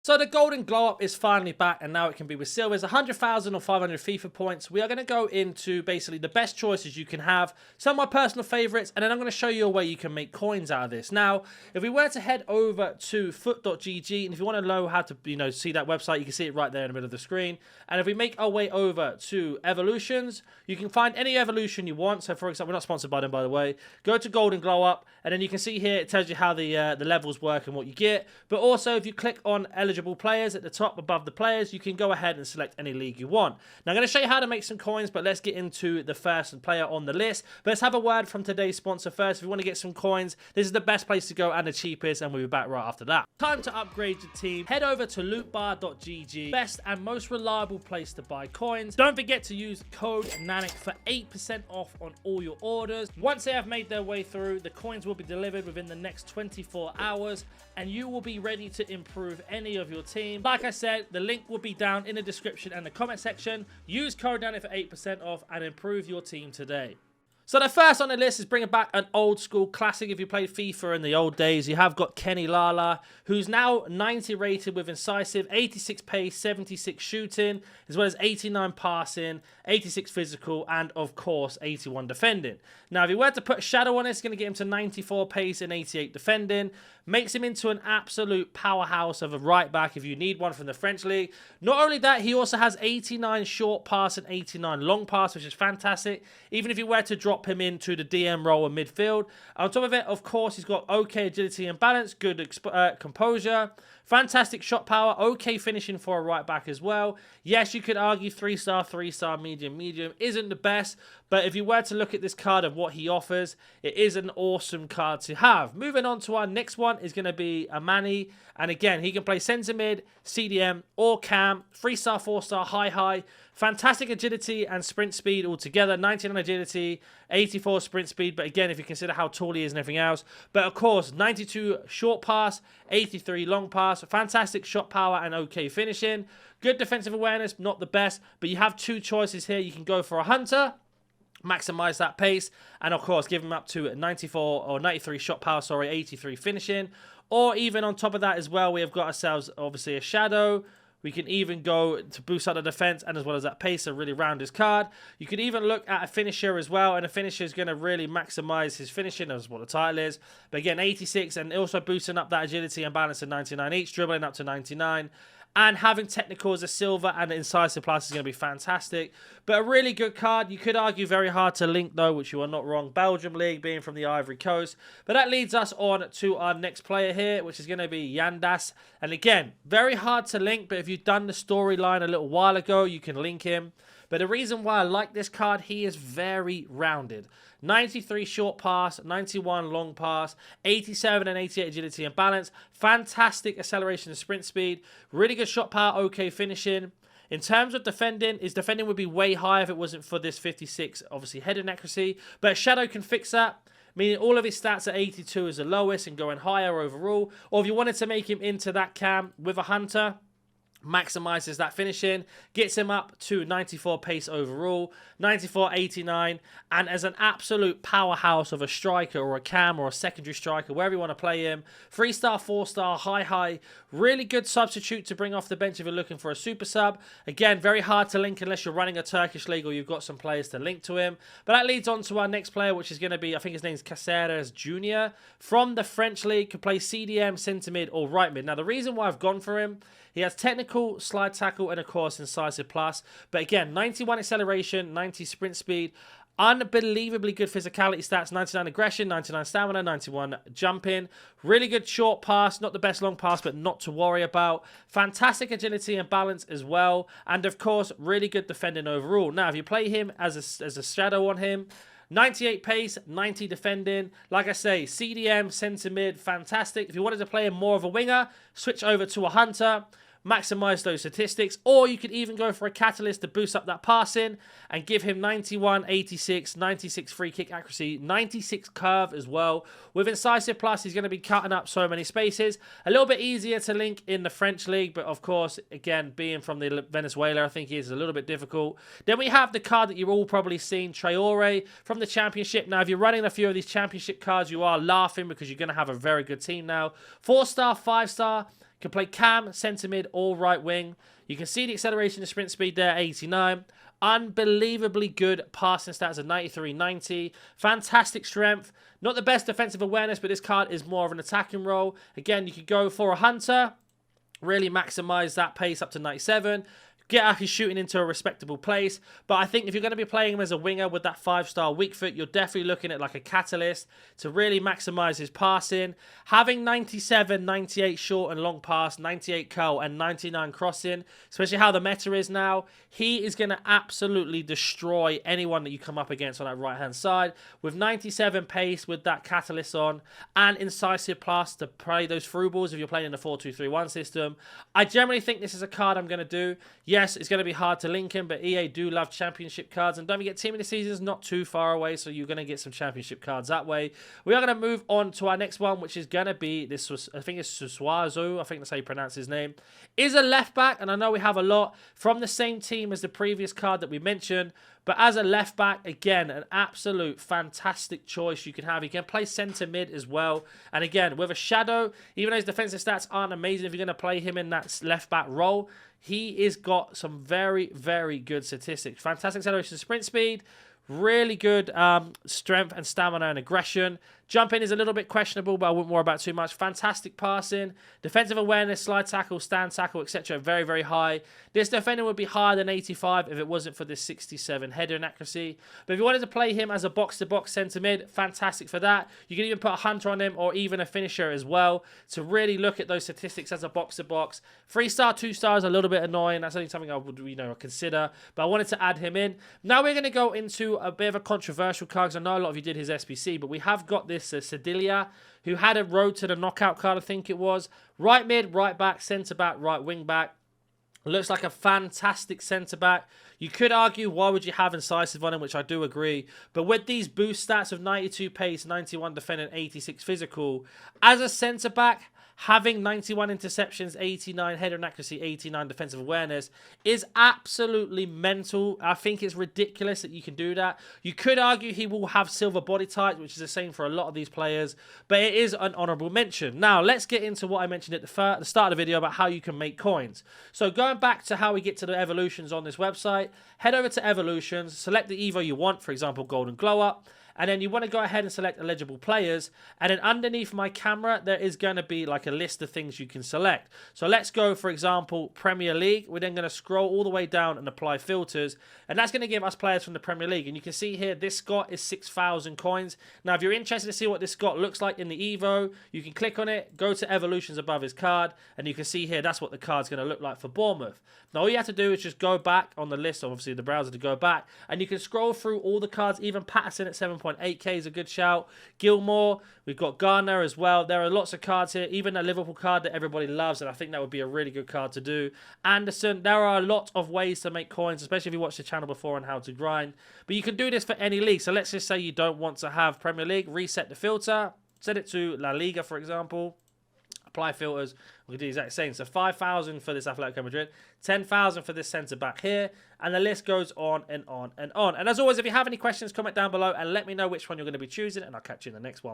So the golden glow up is finally back, and now it can be with silvers, 100,000 or 500 FIFA points. We are going to go into basically the best choices you can have, some of my personal favorites, and then I'm going to show you a way you can make coins out of this. Now, if we were to head over to foot.gg, and if you want to know how to, see that website, you can see it right there in the middle of the screen. And if we make our way over to evolutions, you can find any evolution you want. So for example, we're not sponsored by them, by the way. Go to golden glow up, and then you can see here, it tells you how the levels work and what you get. But also, if you click on eligible players at the top above the players, you can go ahead and select any league you want. Now I'm going to show you how to make some coins, but let's get into the first player on the list. But let's have a word from today's sponsor first. If you want to get some coins, this is the best place to go and the cheapest, and we'll be back right after that. Time to upgrade your team. Head over to lootbar.gg, best and most reliable place to buy coins. Don't forget to use code NANIC for 8% off on all your orders. Once they have made their way through, the coins will be delivered within the next 24 hours, and you will be ready to improve any of your team. Like I said, the link will be down in the description and the comment section. Use code NANIC for 8% off and improve your team today. So the first on the list is bringing back an old school classic. If you played FIFA in the old days, you have got Kenny Lala, who's now 90 rated with incisive, 86 pace, 76 shooting, as well as 89 passing, 86 physical, and of course 81 defending. Now if you were to put a shadow on it, it's going to get him to 94 pace and 88 defending. Makes him into an absolute powerhouse of a right back if you need one from the French league. Not only that, he also has 89 short pass and 89 long pass, which is fantastic. Even if you were to drop him into the DM role in midfield. On top of it, of course, he's got okay agility and balance, good composure, fantastic shot power, okay finishing for a right back as well. Yes, you could argue 3-star, medium isn't the best, but if you were to look at this card of what he offers, it is an awesome card to have. Moving on to our next one is going to be Amani, and again, he can play centre mid, CDM, or cam, 3-star, 4-star, high, fantastic agility and sprint speed altogether, 99 agility, 84 sprint speed, but again, if you consider how tall he is and everything else, but of course, 92 short pass, 83 long pass, fantastic shot power and okay finishing, good defensive awareness, not the best, but you have two choices here. You can go for a hunter, maximize that pace, and of course give him up to 94 or 93 shot power, 83 finishing, or even on top of that as well, we have got ourselves obviously a shadow. We can even go to boost up the defense and as well as that pace, a really round his card. You could even look at a finisher as well, and a finisher is going to really maximize his finishing, as what the title is. But again, 86, and also boosting up that agility and balance to 99 each, dribbling up to 99. And having technical as a silver and incisive plus is going to be fantastic. But a really good card. You could argue very hard to link though, which you are not wrong. Belgium League being from the Ivory Coast. But that leads us on to our next player here, which is going to be Yandas. And again, very hard to link, but if you've done the storyline a little while ago, you can link him. But the reason why I like this card, he is very rounded. 93 short pass, 91 long pass, 87 and 88 agility and balance. Fantastic acceleration and sprint speed. Really good shot power, okay finishing. In terms of defending, his defending would be way higher if it wasn't for this 56, obviously, heading accuracy. But Shadow can fix that, meaning all of his stats at 82 is the lowest and going higher overall. Or if you wanted to make him into that cam with a hunter, maximizes that finishing, gets him up to 94 pace overall, 94, 89, and as an absolute powerhouse of a striker or a cam or a secondary striker, wherever you want to play him, 3-star, 4-star, high, really good substitute to bring off the bench if you're looking for a super sub. Again, very hard to link unless you're running a Turkish league or you've got some players to link to him. But that leads on to our next player, which is going to be, I think his name's Caceres Jr. from the French league, can play CDM, centre mid, or right mid. Now, the reason why I've gone for him, he has technical, slide tackle, and of course, incisive plus. But again, 91 acceleration, 90 sprint speed, unbelievably good physicality stats, 99 aggression, 99 stamina, 91 jumping. Really good short pass, not the best long pass, but not to worry about. Fantastic agility and balance as well. And of course, really good defending overall. Now, if you play him as a shadow on him, 98 pace, 90 defending. Like I say, CDM, centre mid, fantastic. If you wanted to play him more of a winger, switch over to a hunter, maximize those statistics. Or you could even go for a catalyst to boost up that passing and give him 91, 86, 96 free kick accuracy, 96 curve as well. With incisive plus, he's going to be cutting up so many spaces. A little bit easier to link in the French league, but of course, again, being from the Venezuela, I think he is a little bit difficult. Then we have the card that you've all probably seen, Traore from the Championship. Now, if you're running a few of these Championship cards, you are laughing because you're going to have a very good team now. 4-star, 5-star, can play cam, centre mid, or right wing. You can see the acceleration and sprint speed there, 89. Unbelievably good passing stats of 93, 90. Fantastic strength. Not the best defensive awareness, but this card is more of an attacking role. Again, you could go for a hunter. Really maximize that pace up to 97. Get out his shooting into a respectable place. But I think if you're going to be playing him as a winger with that 5-star weak foot, you're definitely looking at like a catalyst to really maximize his passing. Having 97, 98 short and long pass, 98 curl, and 99 crossing, especially how the meta is now, he is going to absolutely destroy anyone that you come up against on that right-hand side. With 97 pace, with that catalyst on, and incisive plus to play those through balls if you're playing in the 4-2-3-1 system. I generally think this is a card I'm going to do. Yes, it's going to be hard to link him, but EA do love championship cards. And don't forget, Team of the Season is not too far away, so you're going to get some championship cards that way. We are going to move on to our next one, which is going to be, this was, I think it's Susuazu, I think that's how you pronounce his name. Is a left back, and I know we have a lot from the same team as the previous card that we mentioned. But as a left back, again, an absolute fantastic choice you can have. You can play centre mid as well. And again, with a shadow, even though his defensive stats aren't amazing, if you're going to play him in that left back role, he is got some very, very good statistics. Fantastic acceleration, sprint speed, really good strength and stamina and aggression. Jumping is a little bit questionable, but I wouldn't worry about too much. Fantastic passing, defensive awareness, slide tackle, stand tackle, etc. Very, very high. This defender would be higher than 85 if it wasn't for this 67 header and accuracy. But if you wanted to play him as a box-to-box centre mid, fantastic for that. You can even put a hunter on him or even a finisher as well to really look at those statistics as a box-to-box. 3-star, 2-star is a little bit annoying. That's only something I would, consider. But I wanted to add him in. Now we're going to go into a bit of a controversial card, because I know a lot of you did his SBC, but we have got this Sedilia, who had a road to the knockout card, I think it was. Right mid, right back, centre back, right wing back. Looks like a fantastic centre back. You could argue, why would you have incisive on him, which I do agree. But with these boost stats of 92 pace, 91 defending, 86 physical, as a centre back, having 91 interceptions, 89 header and accuracy, 89 defensive awareness is absolutely mental. I think it's ridiculous that you can do that. You could argue he will have silver body type, which is the same for a lot of these players, but it is an honourable mention. Now, let's get into what I mentioned at the start of the video about how you can make coins. So going back to how we get to the evolutions on this website, head over to evolutions, select the Evo you want, for example, golden glow up. And then you want to go ahead and select eligible players. And then underneath my camera, there is going to be like a list of things you can select. So let's go, for example, Premier League. We're then going to scroll all the way down and apply filters. And that's going to give us players from the Premier League. And you can see here, this Scott is 6,000 coins. Now, if you're interested to see what this Scott looks like in the Evo, you can click on it, go to evolutions above his card. And you can see here, that's what the card's going to look like for Bournemouth. Now, all you have to do is just go back on the list, obviously the browser to go back. And you can scroll through all the cards, even Patterson at 7.8k is a good shout. Gilmore, we've got Garner as well. There are lots of cards here, even a Liverpool card that everybody loves, and I think that would be a really good card to do. Anderson, there are a lot of ways to make coins, especially if you watched the channel before on how to grind. But you can do this for any league. So let's just say you don't want to have Premier League, reset the filter, set it to La Liga, for example. Apply filters, we can do the exact same. So 5,000 for this Atletico Madrid, 10,000 for this centre back here, and the list goes on and on and on. And as always, if you have any questions, comment down below and let me know which one you're going to be choosing, and I'll catch you in the next one.